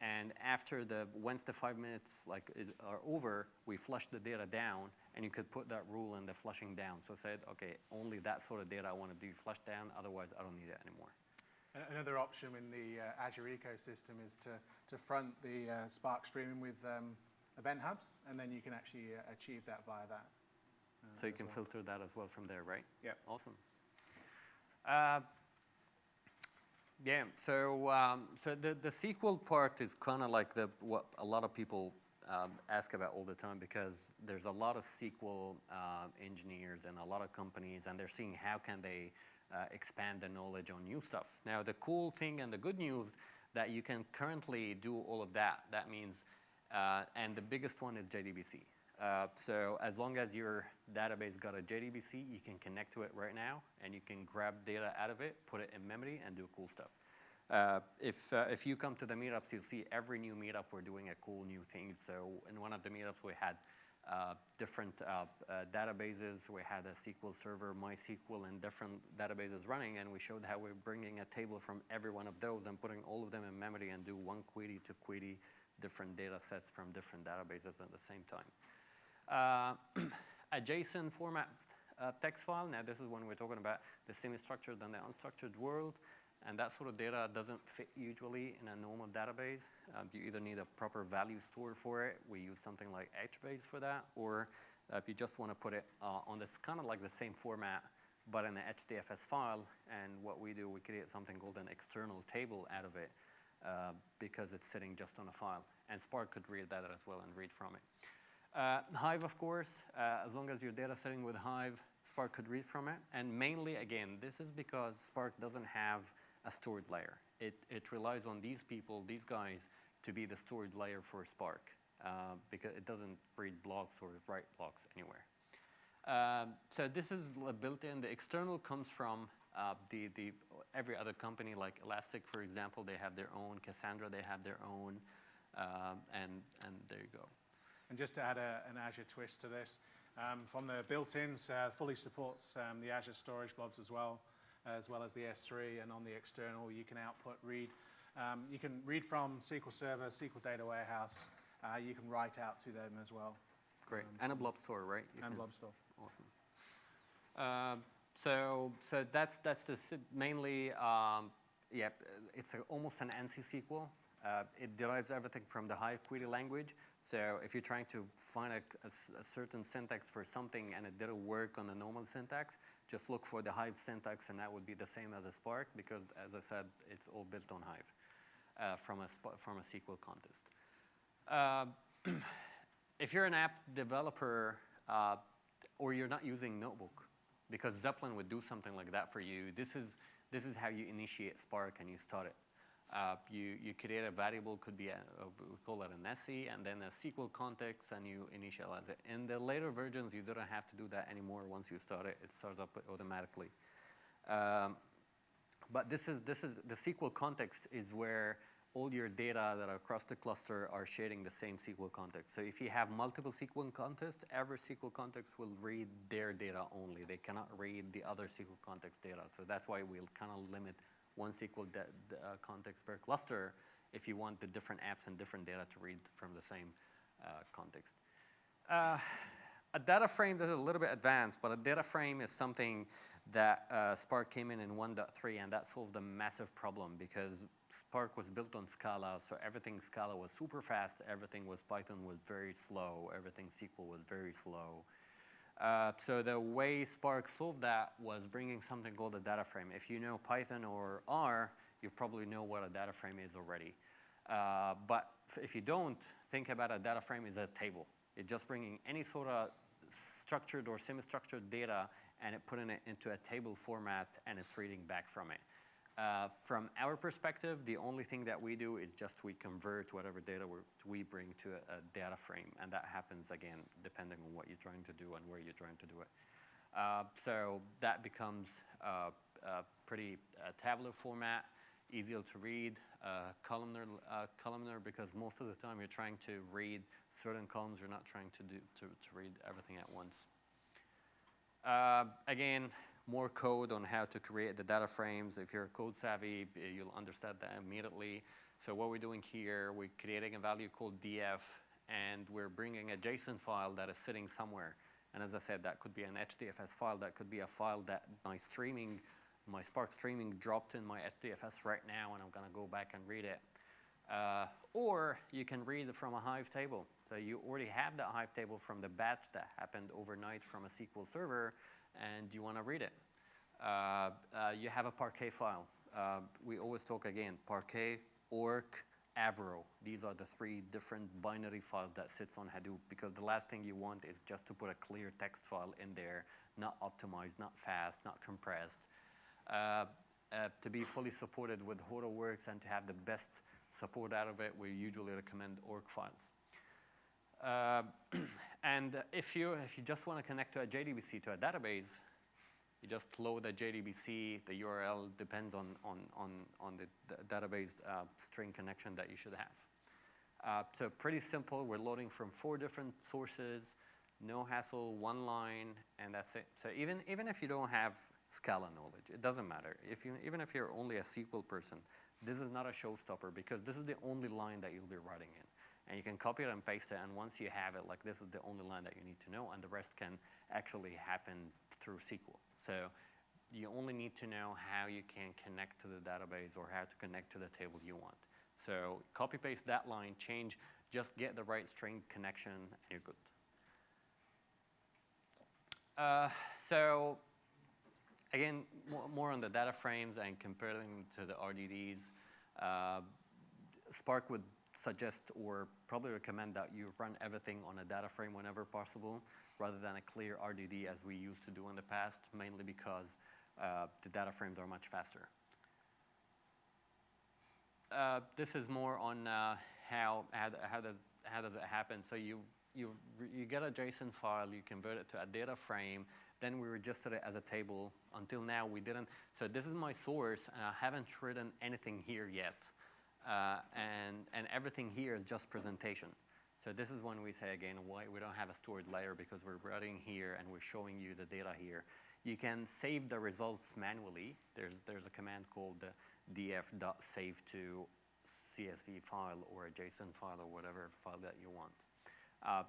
S2: And after once the 5 minutes are over, we flush the data down, and you could put that rule in the flushing down. So said, okay, only that sort of data I want to do flush down, otherwise I don't need it anymore.
S1: Another option in the Azure ecosystem is to front the Spark streaming with event hubs, and then you can actually achieve that via that.
S2: So you can filter that as well from there, right?
S1: Yeah.
S2: Awesome. Yeah, so the SQL part is kind of like what a lot of people ask about all the time, because there's a lot of SQL engineers and a lot of companies, and they're seeing how can they expand the knowledge on new stuff. Now, the cool thing and the good news that you can currently do all of that. That means, and the biggest one is JDBC. So as long as your database got a JDBC, you can connect to it right now, and you can grab data out of it, put it in memory, and do cool stuff. If you come to the meetups, you'll see every new meetup we're doing a cool new thing. So in one of the meetups, we had different databases. We had a SQL server, MySQL, and different databases running, and we showed how we're bringing a table from every one of those and putting all of them in memory and do one query to query different data sets from different databases at the same time. A JSON format text file. Now, this is when we're talking about the semi-structured and the unstructured world. And that sort of data doesn't fit usually in a normal database. You either need a proper value store for it. We use something like HBase for that. Or if you just want to put it on this kind of like the same format, but in an HDFS file. And what we do, we create something called an external table out of it because it's sitting just on a file. And Spark could read that as well and read from it. Hive, of course, as long as your data sitting with Hive, Spark could read from it. And mainly, again, this is because Spark doesn't have a storage layer. It relies on these people, these guys, to be the storage layer for Spark because it doesn't read blocks or write blocks anywhere. So this is built in. The external comes from every other company, like Elastic, for example. They have their own. Cassandra, they have their own. And there you go.
S1: And just to add an Azure twist to this, from the built-ins, fully supports the Azure storage blobs as well as the S3, and on the external, you can output, read. You can read from SQL Server, SQL Data Warehouse. You can write out to them as well.
S2: Great. And a blob store, right?
S1: And blob store.
S2: Awesome. So that's mainly, yeah, it's almost an ANSI SQL. It derives everything from the Hive query language. So if you're trying to find a certain syntax for something and it didn't work on the normal syntax, just look for the Hive syntax, and that would be the same as the Spark because, as I said, it's all built on Hive from a SQL context. If you're an app developer or you're not using Notebook, because Zeppelin would do something like that for you, this is how you initiate Spark and you start it. You create a variable, could be we call it an SE, and then a SQL context, and you initialize it. In the later versions, you don't have to do that anymore. Once you start it, it starts up automatically. But this is the SQL context is where all your data that are across the cluster are sharing the same SQL context. So if you have multiple SQL contexts, every SQL context will read their data only. They cannot read the other SQL context data. So that's why we'll kind of limit one SQL context per cluster if you want the different apps and different data to read from the same context. a data frame, this is a little bit advanced, but a data frame is something that Spark came in 1.3, and that solved a massive problem because Spark was built on Scala, so everything Scala was super fast, everything with Python was very slow, everything SQL was very slow. So the way Spark solved that was bringing something called a data frame. If you know Python or R, you probably know what a data frame is already. But if you don't, think about a data frame as a table. It's just bringing any sort of structured or semi-structured data and putting it into a table format, and it's reading back from it. From our perspective, the only thing that we do is just we convert whatever data we bring to a data frame, and that happens, again, depending on what you're trying to do and where you're trying to do it. So that becomes a pretty tabular format, easier to read, columnar because most of the time you're trying to read certain columns, you're not trying to read everything at once. Again, more code on how to create the data frames. If you're code savvy, you'll understand that immediately. So what we're doing here, we're creating a value called df, and we're bringing a JSON file that is sitting somewhere. And as I said, that could be an HDFS file, that could be a file that my Spark streaming dropped in my HDFS right now, and I'm gonna go back and read it. Or you can read it from a Hive table. So you already have that Hive table from the batch that happened overnight from a SQL server, and you want to read it. You have a Parquet file. We always talk again, Parquet, Orc, Avro. These are the 3 different binary files that sits on Hadoop, because the last thing you want is just to put a clear text file in there, not optimized, not fast, not compressed. To be fully supported with HortonWorks and to have the best support out of it, we usually recommend org files. And if you just want to connect to a JDBC, to a database, you just load a JDBC. The URL depends on the database string connection that you should have. So pretty simple. We're loading from 4 different sources, no hassle, 1 line, and that's it. So even if you don't have Scala knowledge, it doesn't matter. Even if you're only a SQL person, this is not a showstopper, because this is the only line that you'll be writing in. And you can copy it and paste it, and once you have it, like, this is the only line that you need to know, and the rest can actually happen through SQL. So you only need to know how you can connect to the database or how to connect to the table you want. So copy paste that line, change, just get the right string connection, and you're good. So again, more on the data frames and comparing them to the RDDs. Spark would suggest or probably recommend that you run everything on a data frame whenever possible, rather than a clear RDD as we used to do in the past, mainly because the data frames are much faster. This is more on how does it happen. So you get a JSON file, you convert it to a data frame, then we register it as a table. Until now, we didn't. So this is my source, and I haven't written anything here yet. And everything here is just presentation. So this is when we say, again, why we don't have a storage layer, because we're writing here and we're showing you the data here. You can save the results manually. There's a command called df.save to CSV file or a JSON file or whatever file that you want.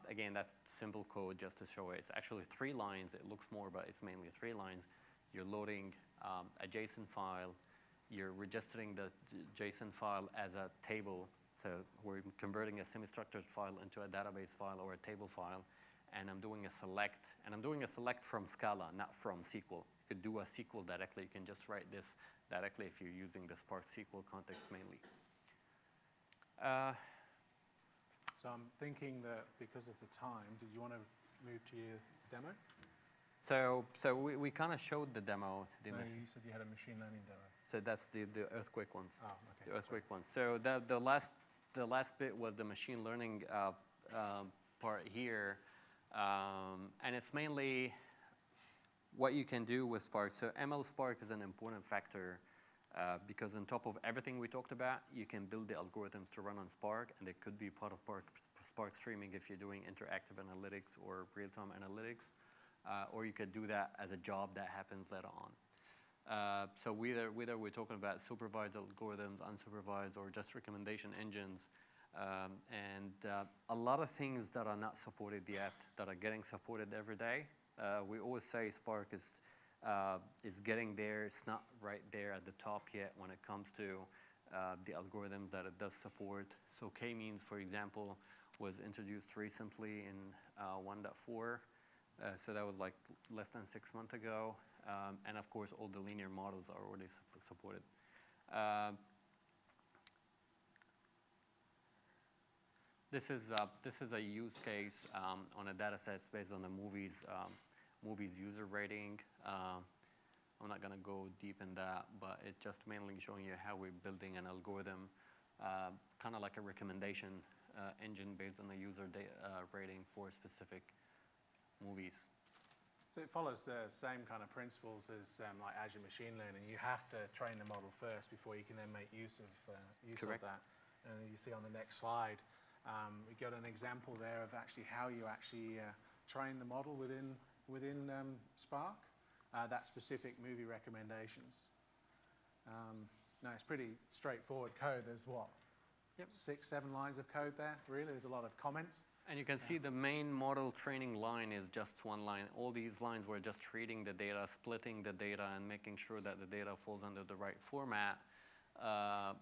S2: Again, that's simple code just to show it. It's actually 3 lines. It looks more, but it's mainly 3 lines. You're loading a JSON file. You're registering the JSON file as a table. So we're converting a semi-structured file into a database file or a table file. And I'm doing a select. And I'm doing a select from Scala, not from SQL. You could do a SQL directly. You can just write this directly if you're using the Spark SQL context mainly.
S1: So I'm thinking that because of the time, did you want to move to your demo?
S2: So we kind of showed the demo.
S1: No, you said you had a machine learning demo.
S2: So that's the earthquake ones.
S1: Oh, okay.
S2: The earthquake ones. So the last bit was the machine learning part here, and it's mainly what you can do with Spark. So ML Spark is an important factor because on top of everything we talked about, you can build the algorithms to run on Spark, and they could be part of Spark streaming if you're doing interactive analytics or real-time analytics, or you could do that as a job that happens later on. So whether we're talking about supervised algorithms, unsupervised, or just recommendation engines, A lot of things that are not supported yet that are getting supported every day. We always say Spark is getting there. It's not right there at the top yet when it comes to the algorithms that it does support. So k-means, for example, was introduced recently in 1.4. So that was like less than 6 months ago. And of course, all the linear models are already supported. This is a use case on a data set based on the movies user rating. I'm not going to go deep in that, but it's just mainly showing you how we're building an algorithm, kind of like a recommendation engine based on the user rating for specific movies.
S1: So it follows the same kind of principles as like Azure Machine Learning. You have to train the model first before you can then make use of that. And you see on the next slide, we got an example there of actually how you actually train the model within Spark, that specific movie recommendations. Now it's pretty straightforward code. There's what?
S2: Yep.
S1: 6, 7 lines of code there, really. There's a lot of comments.
S2: And you can see the main model training line is just one line. All these lines were just treating the data, splitting the data, and making sure that the data falls under the right format.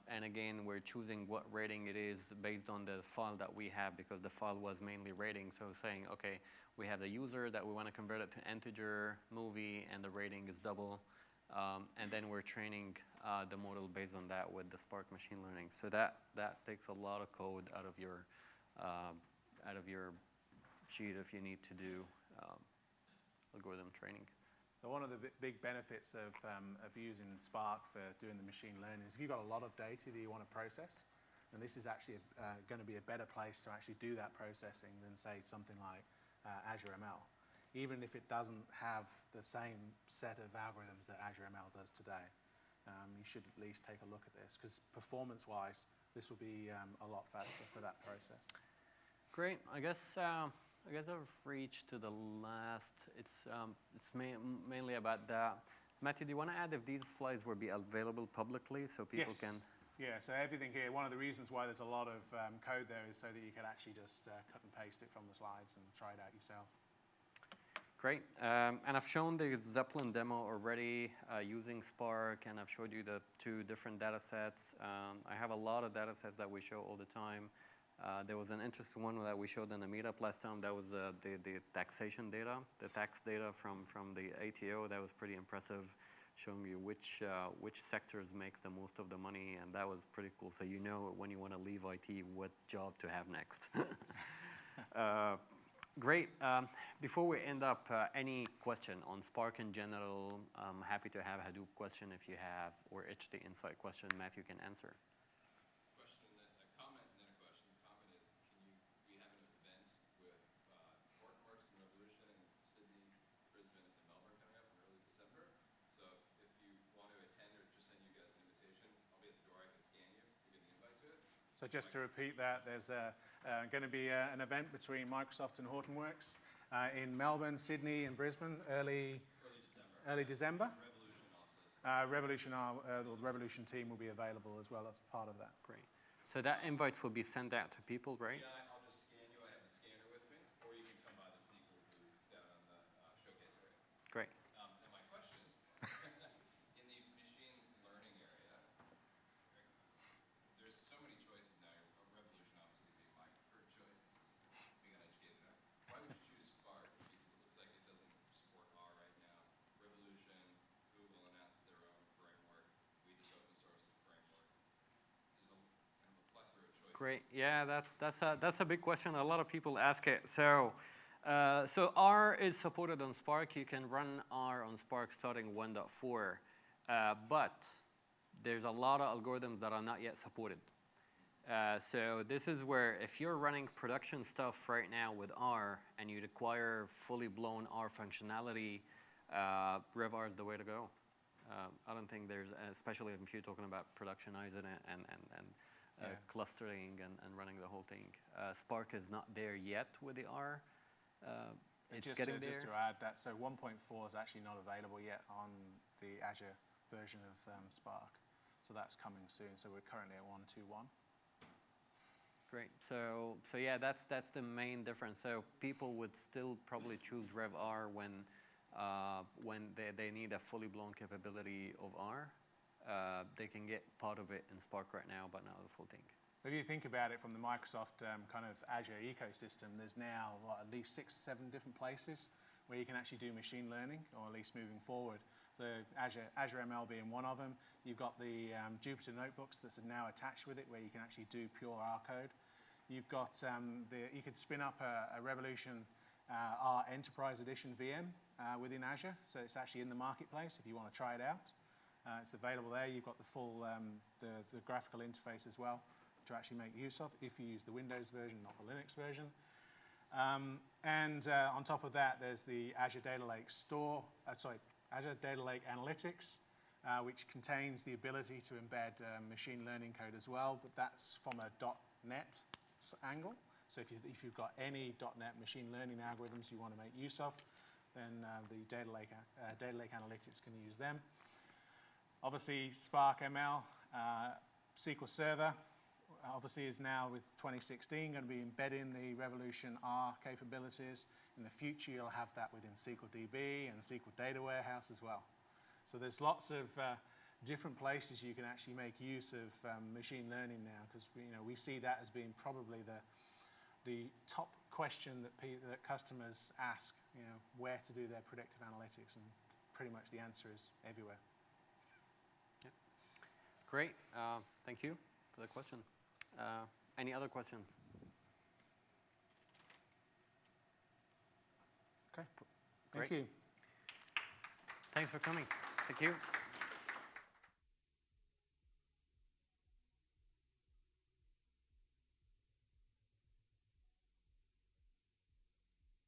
S2: And again, we're choosing what rating it is based on the file that we have, because the file was mainly rating. So saying, okay, we have the user that we want to convert it to integer movie, and the rating is double. And then we're training the model based on that with the Spark machine learning. So that takes a lot of code out of your sheet if you need to do algorithm training.
S1: So one of the big benefits of using Spark for doing the machine learning is if you've got a lot of data that you want to process, and this is actually going to be a better place to actually do that processing than, say, something like Azure ML. Even if it doesn't have the same set of algorithms that Azure ML does today, you should at least take a look at this, because performance-wise, this will be a lot faster for that process.
S2: Great. I guess I've reached to the last. It's mainly about that. Matthew, do you want to add if these slides will be available publicly so people can?
S1: Yeah, so everything here, one of the reasons why there's a lot of code there is so that you can actually just cut and paste it from the slides and try it out yourself.
S2: Great. And I've shown the Zeppelin demo already using Spark, and I've showed you the 2 different data sets. I have a lot of data sets that we show all the time. There was an interesting one that we showed in the meetup last time. That was the taxation data, the tax data from the ATO. That was pretty impressive, showing you which sectors makes the most of the money, and that was pretty cool. So you know when you want to leave IT, what job to have next. Great. Before we end up, any question on Spark in general? I'm happy to have a Hadoop question if you have, or HDInsight question Matthew can answer.
S1: So just to repeat that, there's going to be an event between Microsoft and Hortonworks in Melbourne, Sydney, and Brisbane early December. Revolution also. The Revolution team will be available as well as part of that.
S2: Great. So that invites will be sent out to people, right?
S4: Yeah, I'll just scan you. I have the scanner with me, or you can come by the SQL booth down on the showcase area.
S2: Great.
S4: And my question, in the machine learning area, there's so many choices now. Revolution obviously being my preferred choice, being an educator now. Why would you choose Spark? Because it looks like it doesn't support R right now. Revolution, Google announced their own framework. We just open sourced a framework. There's kind of a plethora of choices.
S2: Great. Yeah, that's a big question. A lot of people ask it. So R is supported on Spark. You can run R on Spark starting 1.4, but there's a lot of algorithms that are not yet supported. So this is where if you're running production stuff right now with R and you require fully blown R functionality, RevR is the way to go. I don't think there's, especially if you're talking about productionizing it and clustering and running the whole thing. Spark is not there yet with the R. It's getting there.
S1: Just to add that, so 1.4 is actually not available yet on the Azure version of Spark. So that's coming soon. So we're currently at 1.2.1.
S2: Great. So yeah, that's the main difference. So people would still probably choose RevR when they need a fully blown capability of R. They can get part of it in Spark right now, but not the full thing.
S1: If you think about it from the Microsoft kind of Azure ecosystem, there's now at least 6, 7 different places where you can actually do machine learning, or at least moving forward. So Azure ML being one of them. You've got the Jupyter notebooks that's now attached with it, where you can actually do pure R code. You've got you could spin up a Revolution R Enterprise Edition VM within Azure, so it's actually in the marketplace if you want to try it out. It's available there. You've got the full the graphical interface as well to actually make use of if you use the Windows version, not the Linux version. On top of that, there's the Azure Data Lake Azure Data Lake Analytics, which contains the ability to embed machine learning code as well, but that's from a .NET angle. So if you've got any .NET machine learning algorithms you want to make use of, then the Data Lake Analytics can use them. Obviously, Spark ML, SQL Server, obviously is now with 2016 going to be embedding the Revolution R capabilities. In the future, you'll have that within SQL DB and SQL Data Warehouse as well. So there's lots of different places you can actually make use of machine learning now, because we see that as being probably the top question that customers ask, where to do their predictive analytics, and pretty much the answer is everywhere.
S2: Yeah. Great. Thank you for the question. Any other questions?
S1: Okay.
S2: Great.
S1: Thank you.
S2: Thanks for coming. Thank you.